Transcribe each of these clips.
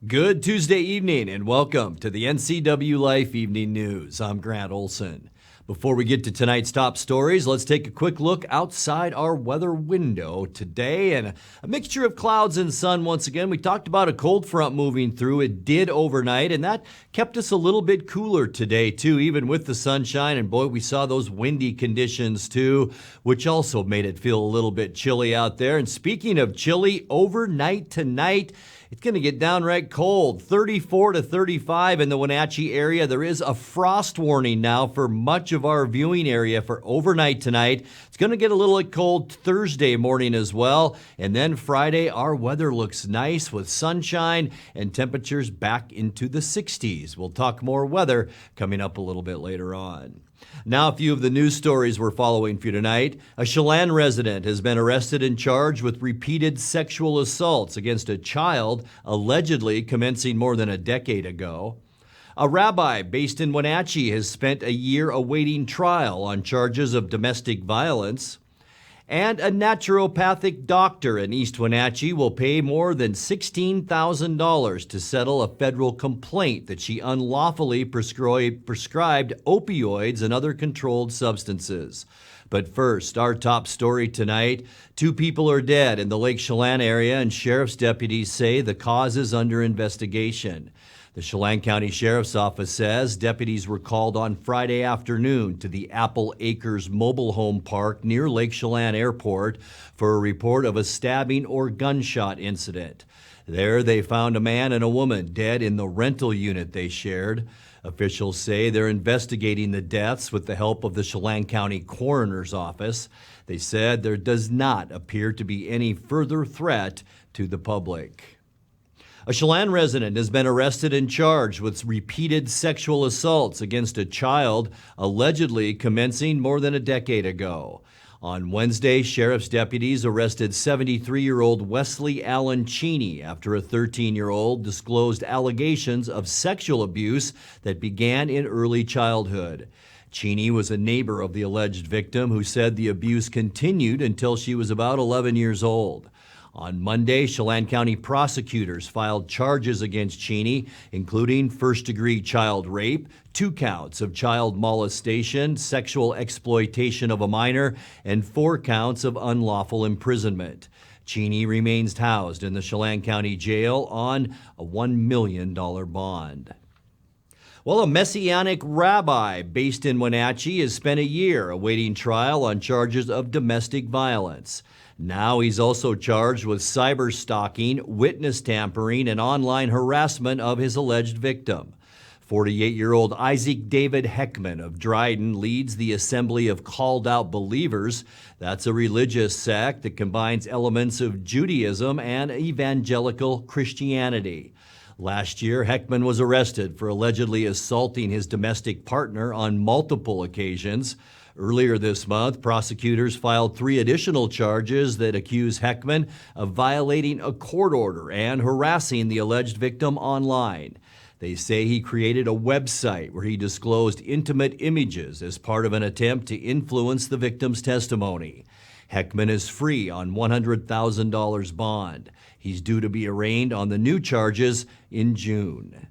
Good Tuesday evening and welcome to the NCWLIFE Evening News. I'm Grant Olson. Before we get to tonight's top stories, let's take a quick look outside our weather window today, and a mixture of clouds and sun once again. We talked about a cold front moving through. It did overnight, and that kept us a little bit cooler today too, even with the sunshine. And boy, we saw those windy conditions too, which also made it feel a little bit chilly out there. And speaking of chilly, overnight tonight, it's going to get downright cold, 34 to 35 in the Wenatchee area. There is a frost warning now for much of our viewing area for overnight tonight. It's going to get a little cold Thursday morning as well. And then Friday, our weather looks nice with sunshine and temperatures back into the 60s. We'll talk more weather coming up a little bit later on. Now, a few of the news stories we're following for you tonight. A Chelan resident has been arrested and charged with repeated sexual assaults against a child, allegedly commencing more than a decade ago. A rabbi based in Wenatchee has spent a year awaiting trial on charges of domestic violence. And a naturopathic doctor in East Wenatchee will pay more than $16,000 to settle a federal complaint that she unlawfully prescribed opioids and other controlled substances. But first, our top story tonight. 2 people are dead in the Lake Chelan area, and sheriff's deputies say the cause is under investigation. The Chelan County Sheriff's Office says deputies were called on Friday afternoon to the Apple Acres mobile home park near Lake Chelan Airport for a report of a stabbing or gunshot incident. There, they found a man and a woman dead in the rental unit they shared. Officials say they're investigating the deaths with the help of the Chelan County Coroner's Office. They said there does not appear to be any further threat to the public. A Chelan resident has been arrested and charged with repeated sexual assaults against a child, allegedly commencing more than a decade ago. On Wednesday, sheriff's deputies arrested 73-year-old Wesley Allen Cheney after a 13-year-old disclosed allegations of sexual abuse that began in early childhood. Cheney was a neighbor of the alleged victim who said the abuse continued until she was about 11 years old. On Monday, Chelan County prosecutors filed charges against Cheney, including first-degree child rape, 2 counts of child molestation, sexual exploitation of a minor, and 4 counts of unlawful imprisonment. Cheney remains housed in the Chelan County Jail on a $1 million bond. Well, a Messianic rabbi based in Wenatchee has spent a year awaiting trial on charges of domestic violence. Now he's also charged with cyber stalking, witness tampering, and online harassment of his alleged victim. 48-year-old Isaac David Heckman of Dryden leads the Assembly of Called Out Believers. That's a religious sect that combines elements of Judaism and evangelical Christianity. Last year, Heckman was arrested for allegedly assaulting his domestic partner on multiple occasions. Earlier this month, prosecutors filed 3 additional charges that accuse Heckman of violating a court order and harassing the alleged victim online. They say he created a website where he disclosed intimate images as part of an attempt to influence the victim's testimony. Heckman is free on $100,000 bond. He's due to be arraigned on the new charges in June.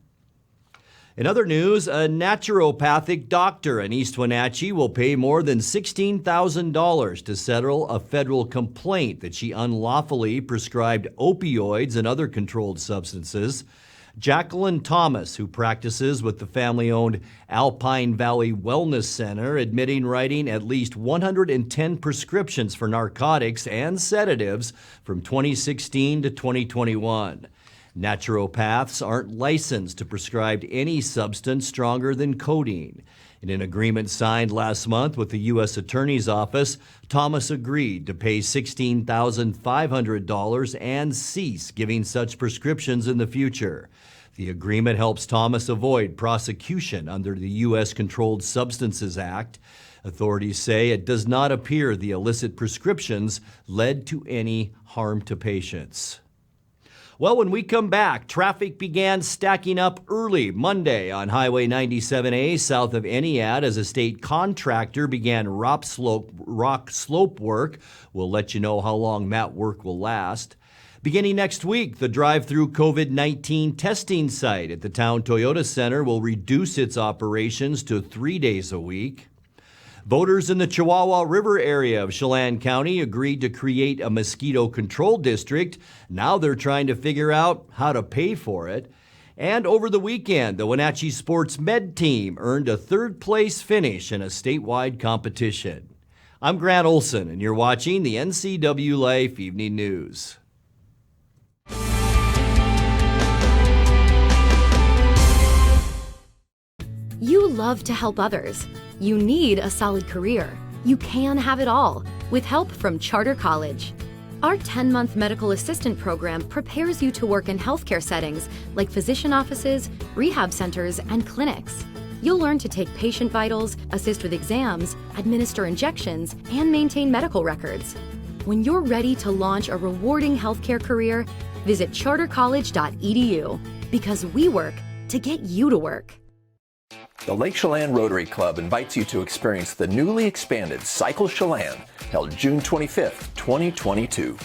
In other news, a naturopathic doctor in East Wenatchee will pay more than $16,000 to settle a federal complaint that she unlawfully prescribed opioids and other controlled substances. Jacqueline Thomas, who practices with the family-owned Alpine Valley Wellness Center, admitting writing at least 110 prescriptions for narcotics and sedatives from 2016 to 2021. Naturopaths aren't licensed to prescribe any substance stronger than codeine. In an agreement signed last month with the U.S. Attorney's Office, Thomas agreed to pay $16,500 and cease giving such prescriptions in the future. The agreement helps Thomas avoid prosecution under the U.S. Controlled Substances Act. Authorities say it does not appear the illicit prescriptions led to any harm to patients. Well, when we come back, traffic began stacking up early Monday on Highway 97A south of Eniad as a state contractor began rock slope work. We'll let you know how long that work will last. Beginning next week, the drive-through COVID-19 testing site at the Town Toyota Center will reduce its operations to 3 days a week. Voters in the Chihuahua River area of Chelan County agreed to create a mosquito control district. Now they're trying to figure out how to pay for it. And over the weekend, the Wenatchee Sports Med team earned a third-place finish in a statewide competition. I'm Grant Olson, and you're watching the NCWLIFE Evening News. You love to help others. You need a solid career. You can have it all with help from Charter College. Our 10-month medical assistant program prepares you to work in healthcare settings like physician offices, rehab centers, and clinics. You'll learn to take patient vitals, assist with exams, administer injections, and maintain medical records. When you're ready to launch a rewarding healthcare career, visit chartercollege.edu because we work to get you to work. The Lake Chelan Rotary Club invites you to experience the newly expanded Cycle Chelan, held June 25th, 2022.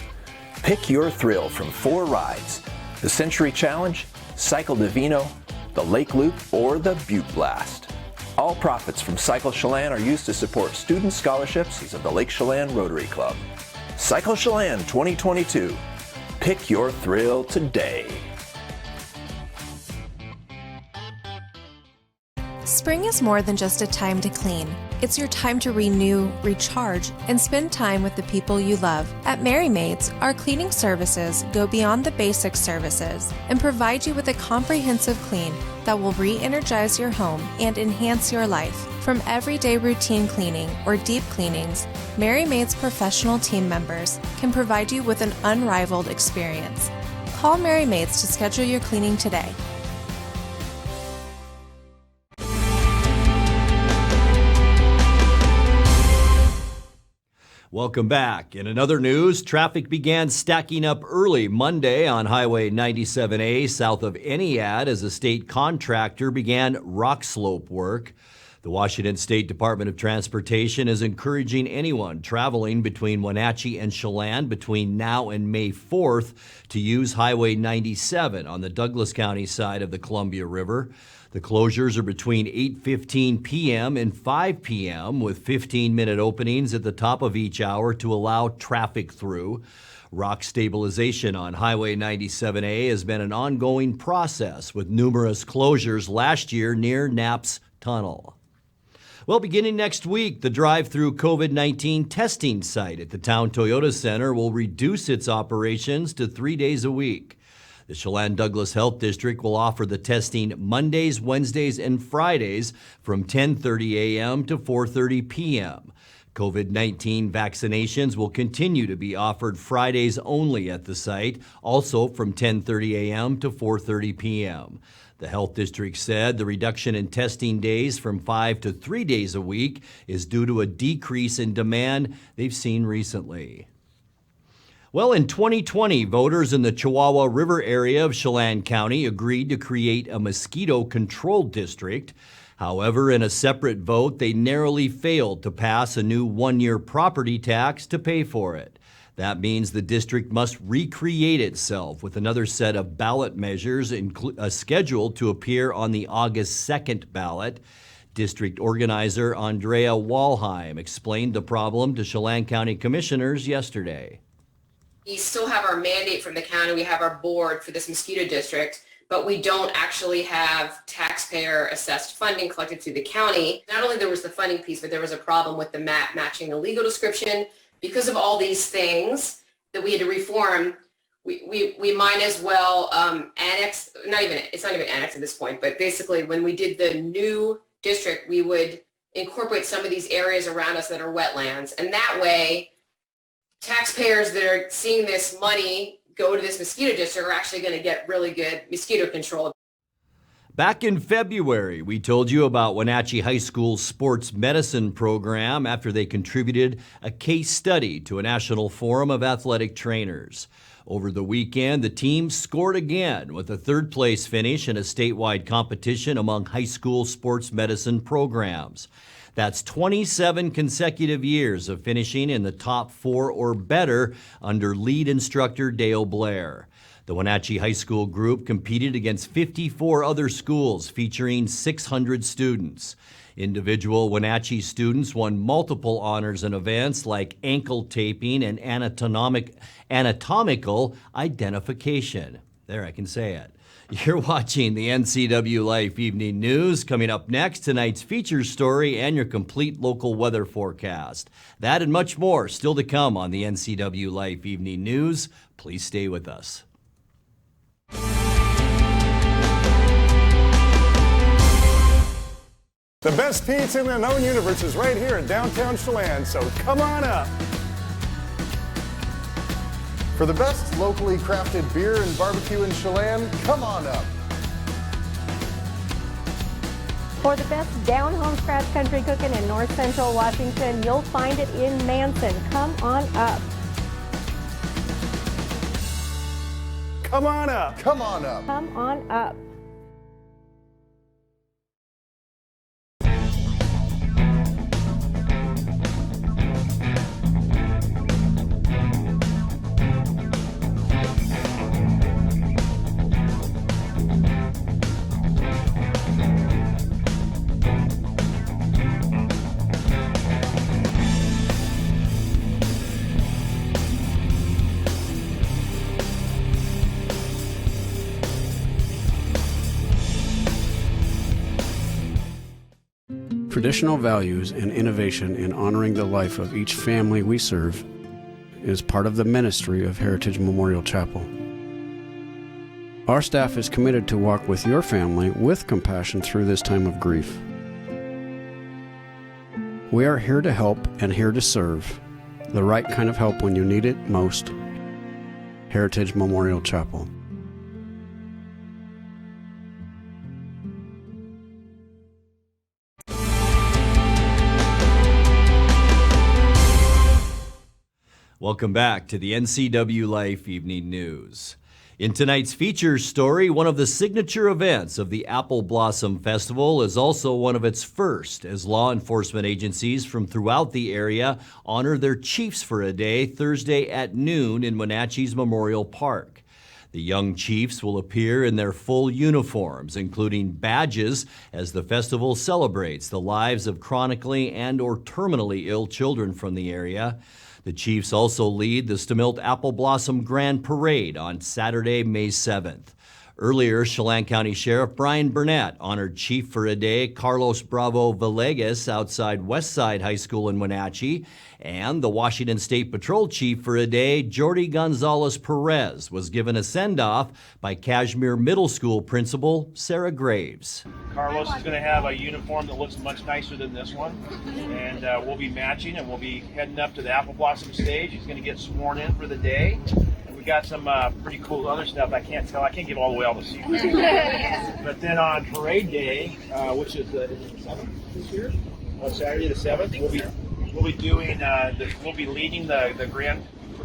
Pick your thrill from 4 rides: the Century Challenge, Cycle Divino, the Lake Loop, or the Butte Blast. All profits from Cycle Chelan are used to support student scholarships of the Lake Chelan Rotary Club. Cycle Chelan 2022. Pick your thrill today. Spring is more than just a time to clean. It's your time to renew, recharge, and spend time with the people you love. At Merry Maids, our cleaning services go beyond the basic services and provide you with a comprehensive clean that will re-energize your home and enhance your life. From everyday routine cleaning or deep cleanings, Merry Maids professional team members can provide you with an unrivaled experience. Call Merry Maids to schedule your cleaning today. Welcome back. In another news, traffic began stacking up early Monday on Highway 97A south of Eniad as a state contractor began rock slope work. The Washington State Department of Transportation is encouraging anyone traveling between Wenatchee and Chelan between now and May 4th to use Highway 97 on the Douglas County side of the Columbia River. The closures are between 8:15 p.m. and 5 p.m. with 15-minute openings at the top of each hour to allow traffic through. Rock stabilization on Highway 97A has been an ongoing process with numerous closures last year near Knapp's Tunnel. Well, beginning next week, the drive-through COVID-19 testing site at the Town Toyota Center will reduce its operations to 3 days a week. The Chelan Douglas Health District will offer the testing Mondays, Wednesdays, and Fridays from 10:30 a.m. to 4:30 p.m. COVID-19 vaccinations will continue to be offered Fridays only at the site, also from 10:30 a.m. to 4:30 p.m. The health district said the reduction in testing days from 5 to 3 days a week is due to a decrease in demand they've seen recently. Well, in 2020, voters in the Chihuahua River area of Chelan County agreed to create a mosquito control district. However, in a separate vote, they narrowly failed to pass a new one-year property tax to pay for it. That means the district must recreate itself with another set of ballot measures scheduled to appear on the August 2nd ballot. District organizer Andrea Walheim explained the problem to Chelan County commissioners yesterday. We still have our mandate from the county. We have our board for this mosquito district, but we don't actually have taxpayer assessed funding collected through the county. Not only there was the funding piece, but there was a problem with the map matching the legal description. Because of all these things that we had to reform, we might as well annex, it's not even annex at this point, but basically when we did the new district, we would incorporate some of these areas around us that are wetlands. And that way, taxpayers that are seeing this money go to this mosquito district are actually going to get really good mosquito control. Back in February, we told you about Wenatchee High School's sports medicine program after they contributed a case study to a national forum of athletic trainers. Over the weekend, the team scored again with a third-place finish in a statewide competition among high school sports medicine programs. That's 27 consecutive years of finishing in the top 4 or better under lead instructor Dale Blair. The Wenatchee High School group competed against 54 other schools featuring 600 students. Individual Wenatchee students won multiple honors in events like ankle taping and anatomical identification. There, I can say it. You're watching the NCWLIFE Evening News. Coming up next, tonight's feature story and your complete local weather forecast. That and much more still to come on the NCWLIFE Evening News. Please stay with us. The best pizza in the known universe is right here in downtown Chelan, so come on up. For the best locally crafted beer and barbecue in Chelan, come on up. For the best down-home scratch country cooking in north central Washington, you'll find it in Manson. Come on up. Come on up. Come on up. Come on up. Traditional values and innovation in honoring the life of each family we serve is part of the ministry of Heritage Memorial Chapel. Our staff is committed to walk with your family with compassion through this time of grief. We are here to help and here to serve, the right kind of help when you need it most. Heritage Memorial Chapel. Welcome back to the NCWLIFE Evening News. In tonight's feature story, one of the signature events of the Apple Blossom Festival is also one of its first, as law enforcement agencies from throughout the area honor their chiefs for a day Thursday at noon in Wenatchee's Memorial Park. The young chiefs will appear in their full uniforms, including badges, as the festival celebrates the lives of chronically and or terminally ill children from the area. The Chiefs also lead the Stemilt Apple Blossom Grand Parade on Saturday, May 7th. Earlier, Chelan County Sheriff Brian Burnett honored Chief for a day Carlos Bravo Villegas outside Westside High School in Wenatchee, and the Washington State Patrol Chief for a day, Jordi Gonzalez Perez, was given a send-off by Kashmir Middle School Principal Sarah Graves. Carlos is going to have a uniform that looks much nicer than this one, and we'll be matching, and we'll be heading up to the Apple Blossom stage. He's going to get sworn in for the day. We got some pretty cool other stuff. I can't give all the way all the secrets. But then on parade day, which is the 7th this year, on Saturday the 7th, we'll be doing we'll be leading the grand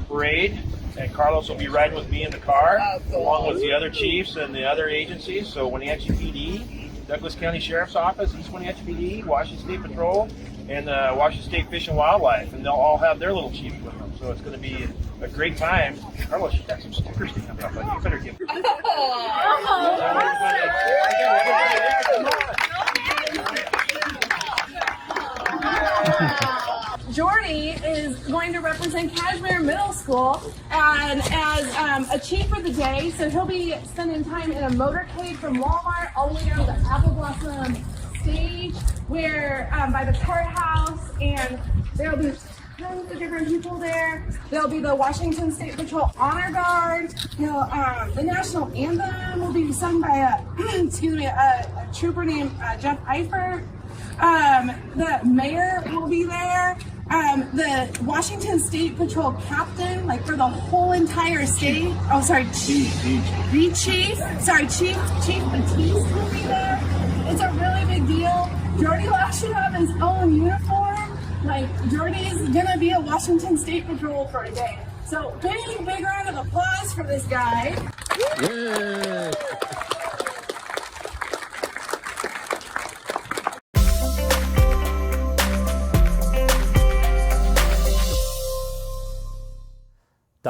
parade, and Carlos will be riding with me in the car, along with the other chiefs and the other agencies. So Wenatchee PD, Douglas County Sheriff's Office, East Wenatchee PD, Washington State Patrol, and Washington State Fish and Wildlife, and they'll all have their little chiefs with them. So it's going to be a great time. Carlos, you got some stickers to come up, but you better give them. Jordi is going to represent Kashmir Middle School and as a chief for the day, so he'll be spending time in a motorcade from Walmart all the way down to the Apple Blossom stage, where by the courthouse, and there'll be tons of different people there. There'll be the Washington State Patrol Honor Guard. The national anthem will be sung by a trooper named Jeff Eifert. The mayor will be there. The Washington State Patrol captain, like for the whole entire state. Oh, sorry, Chief Batiste will be there. It's a really big deal. Jordi Lash should have his own uniform. Like, Jordi's gonna be a Washington State Patrol for a day. So, big round of applause for this guy. Yeah.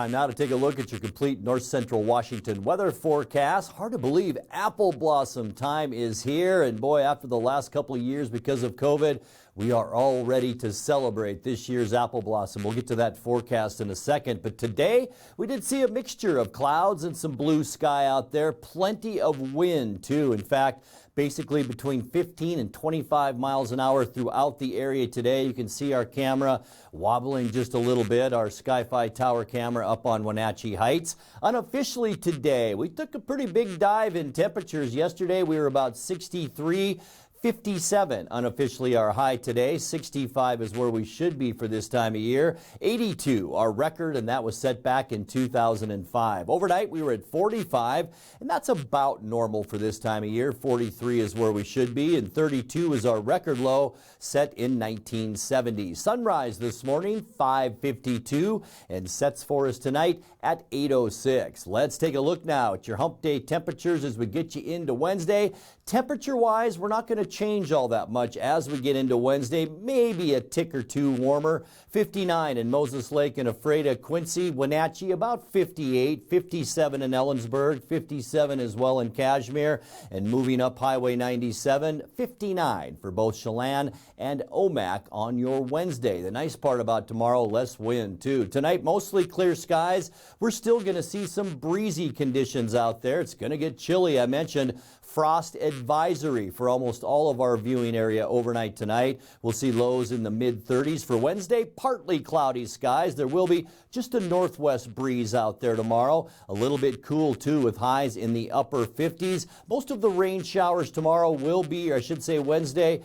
Time now to take a look at your complete north central Washington weather forecast. Hard to believe apple blossom time is here. And boy, after the last couple of years because of COVID, we are all ready to celebrate this year's apple blossom. We'll get to that forecast in a second. But today, we did see a mixture of clouds and some blue sky out there. Plenty of wind, too. In fact, basically between 15 and 25 miles an hour throughout the area today. You can see our camera wobbling just a little bit, our Sky-Fi tower camera up on Wenatchee Heights. Unofficially today, we took a pretty big dive in temperatures. Yesterday, we were about 63. 57 unofficially our high today. 65 is where we should be for this time of year. 82 our record, and that was set back in 2005. Overnight we were at 45, and that's about normal for this time of year. 43 is where we should be, and 32 is our record low set in 1970. Sunrise this morning 5:52 and sets for us tonight at 8:06. Let's take a look now at your hump day temperatures as we get you into Wednesday. Temperature-wise, we're not going to change all that much as we get into Wednesday. Maybe a tick or two warmer. 59 in Moses Lake and Ephrata, Quincy, Wenatchee, about 58. 57 in Ellensburg, 57 as well in Kashmir. And moving up Highway 97, 59 for both Chelan and Omak on your Wednesday. The nice part about tomorrow, less wind too. Tonight, mostly clear skies. We're still going to see some breezy conditions out there. It's going to get chilly. I mentioned frost advisory for almost all of our viewing area overnight tonight. We'll see lows in the mid-30s. For Wednesday, partly cloudy skies. There will be just a northwest breeze out there tomorrow. A little bit cool too with highs in the upper 50s. Most of the rain showers tomorrow will be, or I should say Wednesday,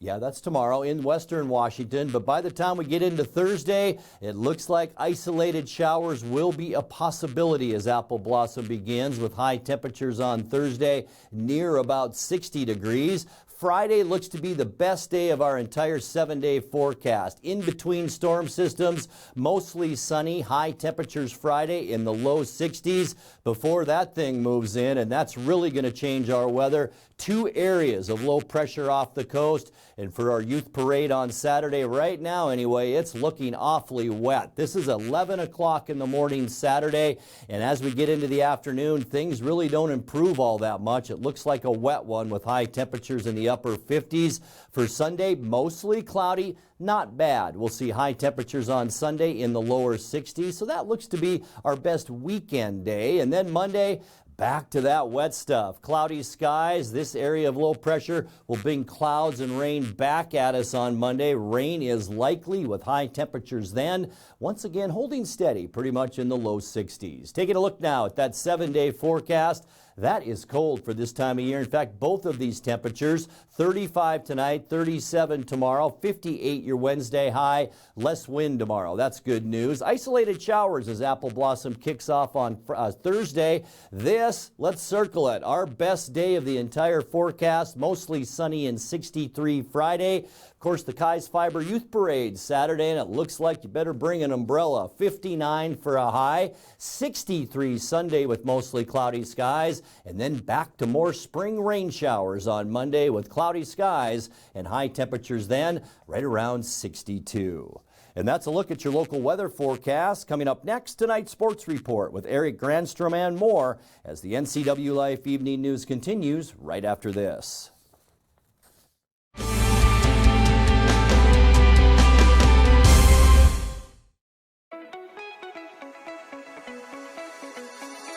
that's tomorrow in western Washington. But by the time we get into Thursday, it looks like isolated showers will be a possibility as apple blossom begins, with high temperatures on Thursday near about 60 degrees. Friday looks to be the best day of our entire 7-day forecast. In between storm systems, mostly sunny, high temperatures Friday in the low 60s before that thing moves in, and that's really going to change our weather. 2 areas of low pressure off the coast. And for our youth parade on Saturday, right now anyway, it's looking awfully wet. This is 11 o'clock in the morning Saturday, and as we get into the afternoon, things really don't improve all that much. It looks like a wet one with high temperatures in the upper 50s. For Sunday, mostly cloudy, not bad. We'll see high temperatures on Sunday in the lower 60s, so that looks to be our best weekend day. And then Monday, back to that wet stuff. Cloudy skies. This area of low pressure will bring clouds and rain back at us on Monday. Rain is likely with high temperatures then. Once again, holding steady pretty much in the low 60s. Taking a look now at that 7-day forecast. That is cold for this time of year. In fact, both of these temperatures, 35 tonight, 37 tomorrow, 58 your Wednesday high, less wind tomorrow. That's good news. Isolated showers as apple blossom kicks off on Thursday. This, let's circle it, our best day of the entire forecast, mostly sunny and 63 Friday. Of course, the Kai's Fiber Youth Parade Saturday, and it looks like you better bring an umbrella. 59 for a high, 63 Sunday with mostly cloudy skies, and then back to more spring rain showers on Monday with cloudy skies and high temperatures then right around 62. And that's a look at your local weather forecast. Coming up next, tonight's sports report with Eric Granstrom and more as the NCWLIFE Evening News continues right after this.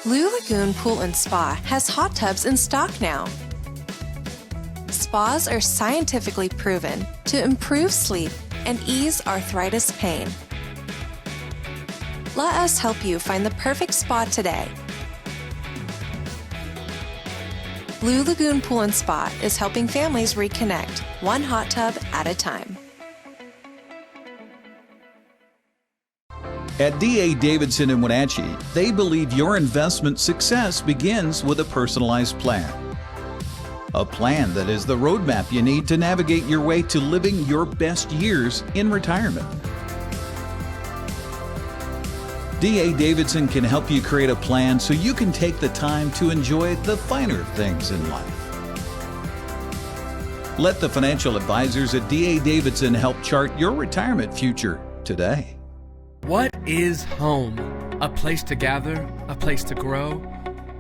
Blue Lagoon Pool and Spa has hot tubs in stock now. Spas are scientifically proven to improve sleep and ease arthritis pain. Let us help you find the perfect spa today. Blue Lagoon Pool and Spa is helping families reconnect, one hot tub at a time. At D.A. Davidson in Wenatchee, they believe your investment success begins with a personalized plan. A plan that is the roadmap you need to navigate your way to living your best years in retirement. D.A. Davidson can help you create a plan so you can take the time to enjoy the finer things in life. Let the financial advisors at D.A. Davidson help chart your retirement future today. What is home? A place to gather, a place to grow,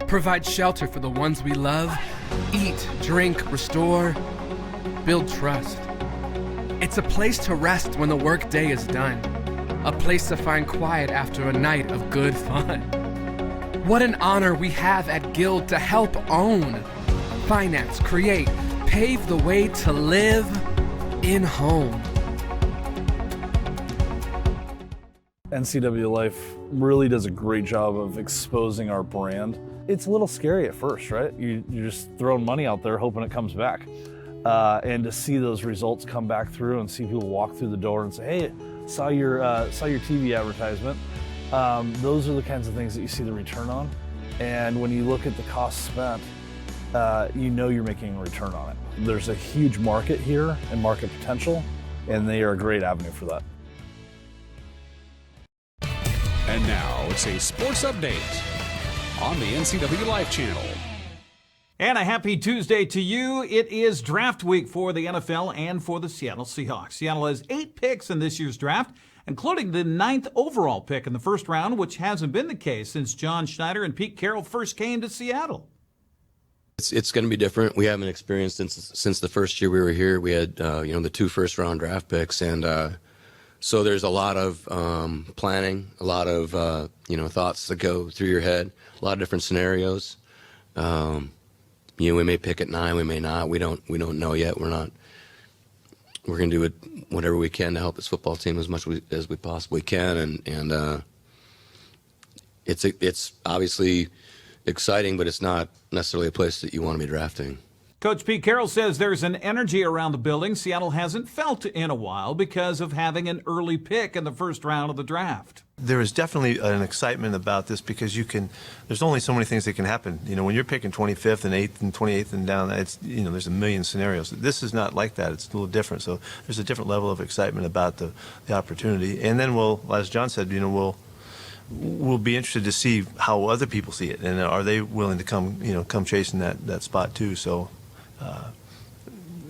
provide shelter for the ones we love, eat, drink, restore, build trust. It's a place to rest when the workday is done, a place to find quiet after a night of good fun. What an honor we have at Guild to help own, finance, create, pave the way to live in-home. NCWLIFE really does a great job of exposing our brand. It's a little scary at first, right? You're just throwing money out there hoping it comes back. And to see those results come back through and see people walk through the door and say, hey, saw your TV advertisement. Those are the kinds of things that you see the return on. And when you look at the cost spent, you know you're making a return on it. There's a huge market here and market potential, and they are a great avenue for that. And now it's a sports update on the NCWLIFE channel. And a happy Tuesday to you. It is draft week for the NFL and for the Seattle Seahawks. Seattle has 8 picks in this year's draft, including the 9th overall pick in the first round, which hasn't been the case since John Schneider and Pete Carroll first came to Seattle. It's going to be different. We haven't experienced since the first year we were here. We had the 2 first-round draft picks, and so there's a lot of planning, a lot of thoughts that go through your head, a lot of different scenarios. We may pick at 9, we may not. We don't know yet. We're going to do it whatever we can to help this football team as much as we possibly can, and it's obviously exciting, but it's not necessarily a place that you want to be drafting. Coach Pete Carroll says there's an energy around the building Seattle hasn't felt in a while because of having an early pick in the first round of the draft. There is definitely an excitement about this because there's only so many things that can happen. When you're picking 25th and 8th and 28th and down, there's a million scenarios. This is not like that. It's a little different. So there's a different level of excitement about the opportunity. And then as John said, we'll be interested to see how other people see it, and are they willing to come chasing that spot too. So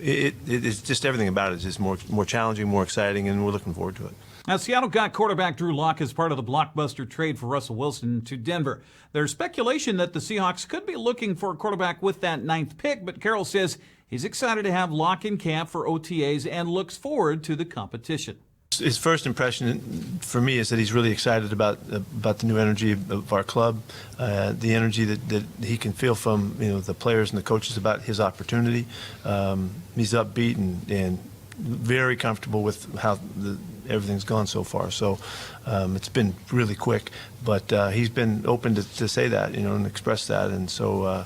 it's just everything about it is just more challenging, more exciting, and we're looking forward to it. Now, Seattle got quarterback Drew Lock as part of the blockbuster trade for Russell Wilson to Denver. There's speculation that the Seahawks could be looking for a quarterback with that 9th pick, but Carroll says he's excited to have Lock in camp for OTAs and looks forward to the competition. His first impression for me is that he's really excited about the new energy of our club, the energy that he can feel from the players and the coaches about his opportunity. He's upbeat and very comfortable with how everything's gone so far. So it's been really quick, but he's been open to say that, and express that, and so.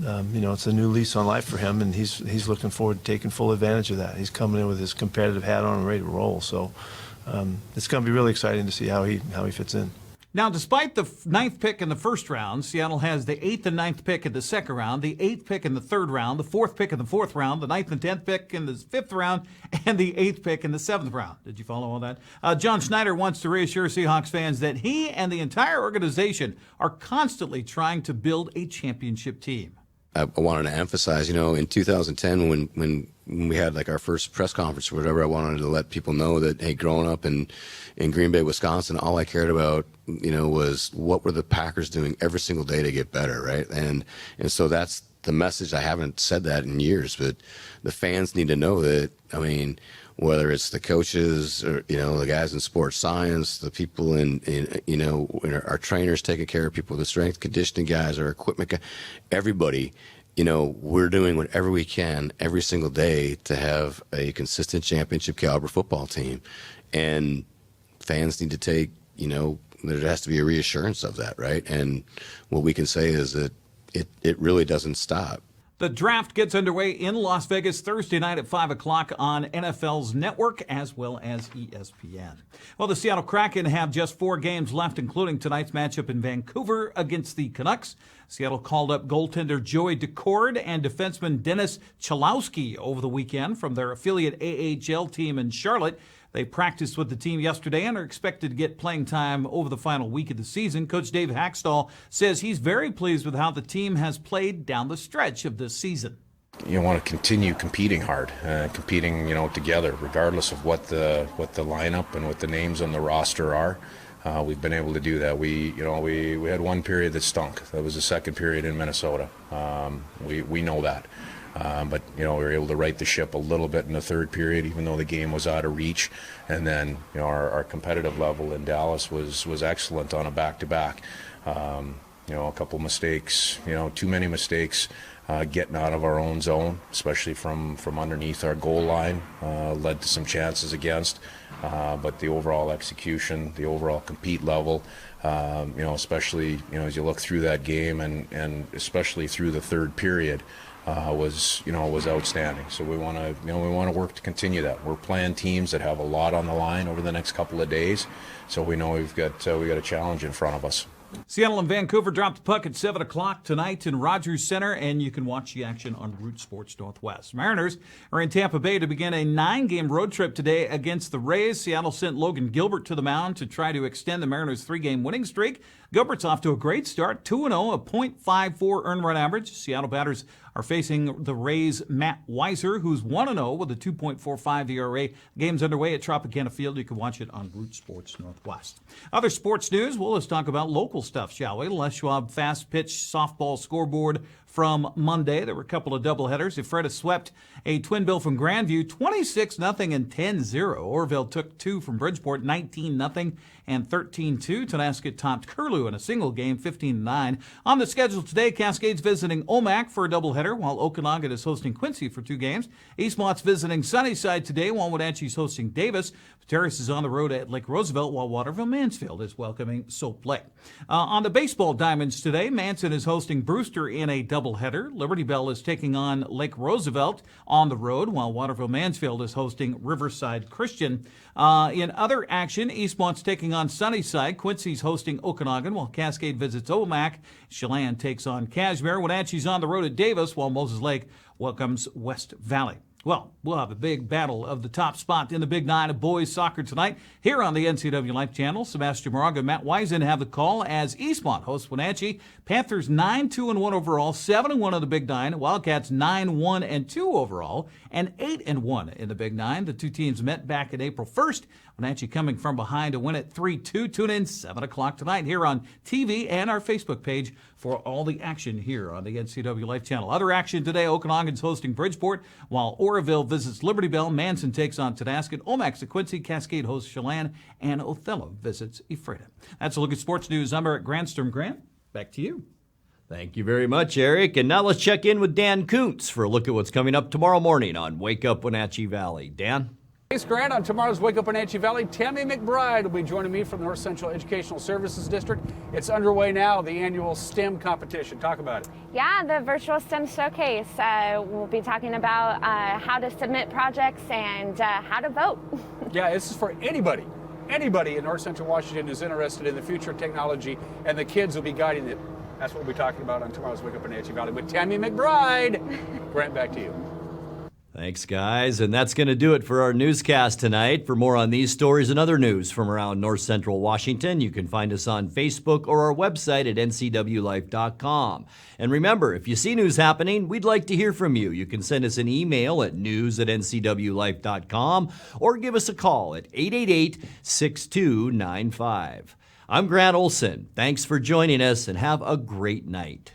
It's a new lease on life for him, and he's looking forward to taking full advantage of that. He's coming in with his competitive hat on and ready to roll. So it's going to be really exciting to see how he fits in. Now, despite the 9th pick in the first round, Seattle has the 8th and 9th pick in the second round, the 8th pick in the third round, the 4th pick in the 4th round, the 9th and 10th pick in the 5th round, and the 8th pick in the 7th round. Did you follow all that? John Schneider wants to reassure Seahawks fans that he and the entire organization are constantly trying to build a championship team. I wanted to emphasize, in 2010 when we had like our first press conference or whatever, I wanted to let people know that, hey, growing up in Green Bay, Wisconsin, all I cared about, was what were the Packers doing every single day to get better, right? And so that's the message. I haven't said that in years, but the fans need to know that, whether it's the coaches or, the guys in sports science, the people in our trainers taking care of people, the strength conditioning guys, our equipment guys, everybody, we're doing whatever we can every single day to have a consistent championship caliber football team. And fans need to take, there has to be a reassurance of that, right? And what we can say is that it really doesn't stop. The draft gets underway in Las Vegas Thursday night at 5 o'clock on NFL's network as well as ESPN. Well, the Seattle Kraken have just 4 games left, including tonight's matchup in Vancouver against the Canucks. Seattle called up goaltender Joey Decord and defenseman Dennis Chalowski over the weekend from their affiliate AHL team in Charlotte. They practiced with the team yesterday and are expected to get playing time over the final week of the season. Coach Dave Hackstall says he's very pleased with how the team has played down the stretch of this season. You want to continue competing hard, competing, together, regardless of what the lineup and what the names on the roster are. we've been able to do that. We had one period that stunk. That was the second period in Minnesota. We know that. But we were able to right the ship a little bit in the third period, even though the game was out of reach. And then our competitive level in Dallas was excellent on a back-to-back. A couple mistakes, too many mistakes getting out of our own zone, especially from underneath our goal line, led to some chances against. But the overall execution, the overall compete level, especially as you look through that game and especially through the third period, was outstanding. So we want to work to continue that. We're playing teams that have a lot on the line over the next couple of days, so we know we've got a challenge in front of us. Seattle and Vancouver drop the puck at 7 o'clock tonight in Rogers Center, and you can watch the action on Root Sports Northwest. Mariners are in Tampa Bay to begin a 9-game road trip today against the Rays. Seattle sent Logan Gilbert to the mound to try to extend the Mariners' 3-game winning streak. Gilbert's off to a great start, 2-0, a .54 earned run average. Seattle batters are facing the Rays' Matt Weiser, who's 1-0 with a 2.45 ERA. Game's underway at Tropicana Field. You can watch it on Root Sports Northwest. Other sports news, well, let's talk about local stuff, shall we? Les Schwab fast pitch softball scoreboard from Monday. There were a couple of doubleheaders. Ephrata swept a twin bill from Grandview, 26-0 and 10-0. Orville took 2 from Bridgeport, 19-0 and 13-2. Tonasket topped Curlew in a single game, 15-9. On the schedule today, Cascades visiting Omak for a doubleheader, while Okanagan is hosting Quincy for 2 games. Eastmont's visiting Sunnyside today, while Wenatchee's hosting Davis. Terrace is on the road at Lake Roosevelt, while Waterville-Mansfield is welcoming Soap Lake. On the baseball diamonds today, Manson is hosting Brewster in a doubleheader. Liberty Bell is taking on Lake Roosevelt on the road, while Waterville-Mansfield is hosting Riverside Christian. In other action, Eastmont's taking on Sunnyside. Quincy's hosting Okanagan, while Cascade visits Omak. Chelan takes on Cashmere. Wenatchee's on the road at Davis, while Moses Lake welcomes West Valley. Well, we'll have a big battle of the top spot in the Big Nine of boys soccer tonight here on the NCWLIFE channel. Sebastian Moraga and Matt Wisen have the call as Eastmont hosts Wenatchee. Panthers 9-2-1 overall, 7-1 in the Big Nine. Wildcats 9-1-2 overall, and 8-1 in the Big Nine. The two teams met back in April 1st. Wenatchee coming from behind to win it 3-2. Tune in 7 o'clock tonight here on TV and our Facebook page for all the action here on the NCWLIFE channel. Other action today, Okanagan's hosting Bridgeport, while Oroville visits Liberty Bell. Manson takes on Tonasket. Omak's at Quincy. Cascade hosts Chelan, and Othello visits Ephrata. That's a look at sports news. I'm Eric Grandstrom. Grant, back to you. Thank you very much, Eric. And now let's check in with Dan Kuntz for a look at what's coming up tomorrow morning on Wake Up Wenatchee Valley. Dan? Thanks, Grant. On tomorrow's Wake Up Wenatchee Valley, Tammy McBride will be joining me from the North Central Educational Services District. It's underway now, the annual STEM competition. Talk about it. Yeah, the virtual STEM showcase. We'll be talking about how to submit projects and how to vote. Yeah, this is for anybody. Anybody in North Central Washington is interested in the future of technology, and the kids will be guiding it. That's what we'll be talking about on tomorrow's Wake Up Wenatchee Valley with Tammy McBride. Grant, back to you. Thanks, guys. And that's going to do it for our newscast tonight. For more on these stories and other news from around North Central Washington, you can find us on Facebook or our website at ncwlife.com. And remember, if you see news happening, we'd like to hear from you. You can send us an email at news@ncwlife.com or give us a call at 888-6295. I'm Grant Olson. Thanks for joining us, and have a great night.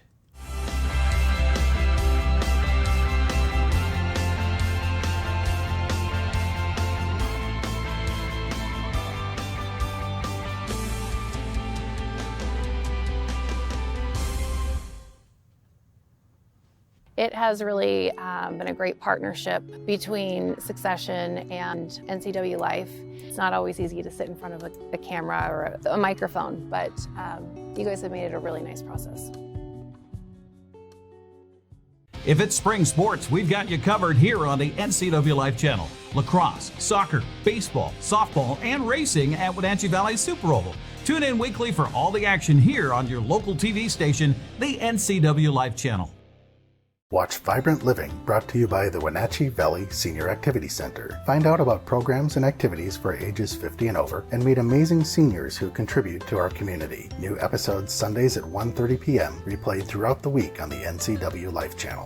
It has really been a great partnership between Succession and NCWLIFE. It's not always easy to sit in front of a camera or a microphone, but you guys have made it a really nice process. If it's spring sports, we've got you covered here on the NCWLIFE channel. Lacrosse, soccer, baseball, softball, and racing at Wenatchee Valley Super Oval. Tune in weekly for all the action here on your local TV station, the NCWLIFE channel. Watch Vibrant Living, brought to you by the Wenatchee Valley Senior Activity Center. Find out about programs and activities for ages 50 and over, and meet amazing seniors who contribute to our community. New episodes Sundays at 1:30 p.m., replayed throughout the week on the NCWLIFE channel.